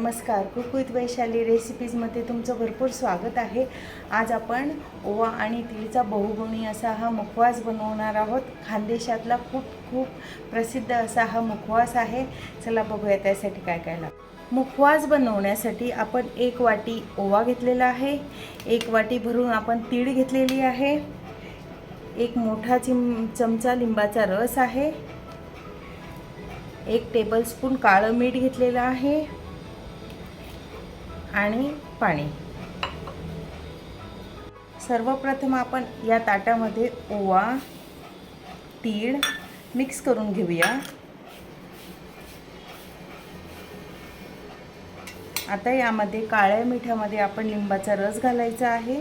नमस्कार. Cook with Vaishali रेसिपीजमध्ये तुमचं भरपूर स्वागत आहे. आज आपण ओवा आणि तिळचा बहुगुणी असा हा मुखवास बनवणार आहोत. खानदेशातला खूप प्रसिद्ध असा हा मुखवास आहे. चला बघूया त्यासाठी काय काय लागतं. मुखवास बनवण्यासाठी आपण 1 वाटी ओवा घेतलेला आहे, 1 वाटी भरून आपण तीळ घेतलेली आहे, 1 मोठा चमचा लिंबाचा रस आहे, 1 टेबलस्पून काळं मीठ घेतलेलं आहे आणि पाणी. सर्वप्रथम आपण या ताटामध्ये ओवा तीळ मिक्स करून घेऊया. आता यामध्ये काळ्या मिठामध्ये आपण लिंबाचा रस घालायचा आहे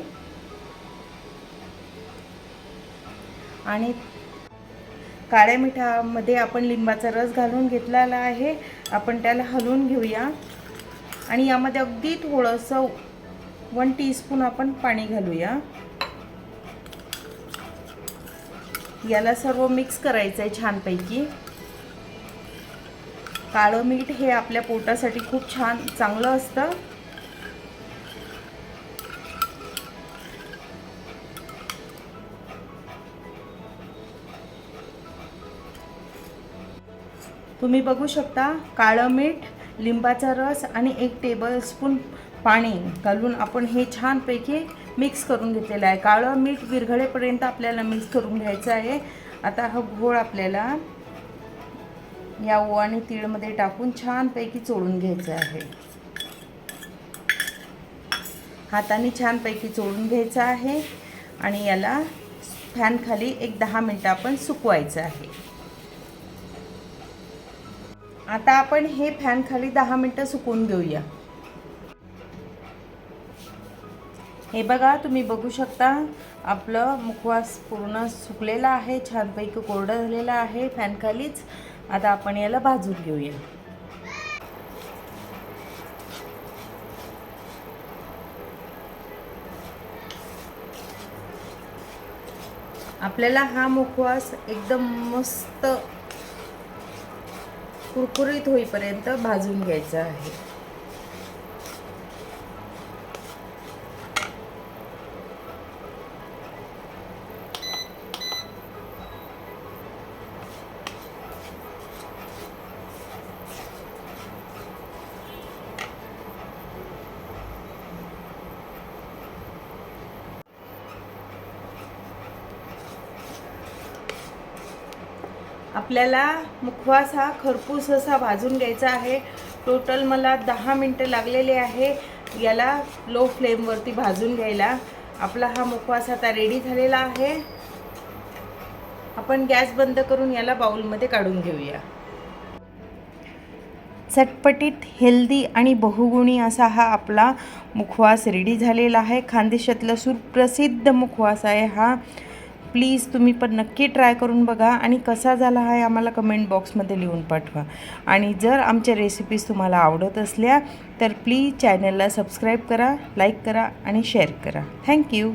आणि काळ्या मिठामध्ये आपण लिंबाचा रस घालून घेतलेला आहे. आपण त्याला हलवून घेऊया आणि यामध्ये अगदी थोडंसं 1 टीस्पून आपण पाणी घालूया. याला सर्व मिक्स करायचं आहे छानपैकी. काळं मीठ हे आपल्या पोटासाठी खूप चांगलं असतं. तुम्ही बघू शकता काळं मीठ, लिंबाचा रस आणि 1 टेबलस्पून पाणी घालून आपण हे छानपैकी मिक्स करून घेतलेलं आहे. काळं मीठ विरघळेपर्यंत आपल्याला मिक्स करून घ्यायचं आहे. आता हा घोळ आपल्याला या ओवा आणि तीळमध्ये टाकून छानपैकी चोळून घ्यायचं आहे. हाताने छानपैकी चोळून घ्यायचं आहे आणि याला फॅन खाली 10 मिनिटं आपण सुकवायचं आहे. आता आपण हे फॅन खाली 10 मिनिटं सुकवून घेऊया. हे बघा, तुम्ही बघू शकता आपलं मुखवास पूर्ण सुकलेला आहे, छानपैकी कोरडा झालेला आहे फॅन खालीच. आता आपण याला भाजून घेऊया. आपल्याला हा मुखवास एकदम मस्त कुरकुरीत होईपर्यंत भाजून घ्यायचा आहे. आपल्याला मुखवास हा खरपूस असा भाजून घ्यायचा आहे. टोटल मला 10 मिनिटं लागलेले आहे याला लो फ्लेमवरती भाजून घ्यायला. आपला हा मुखवास आता रेडी झालेला आहे. आपण गॅस बंद करून याला बाउलमध्ये काढून घेऊया. चटपटीत, हेल्दी आणि बहुगुणी असा हा आपला मुखवास रेडी झालेला आहे. खानदेशातला सुप्रसिद्ध मुखवास आहे हा. प्लीज तुम्ही पण नक्की ट्राय करून बघा आणि कसा झाला आहे आम्हाला कमेंट बॉक्समध्ये लिहून पाठवा. आणि जर आमच्या रेसिपीज तुम्हाला आवडत असल्या तर प्लीज चॅनलला सबस्क्राईब करा, लाईक करा आणि शेअर करा. थँक्यू.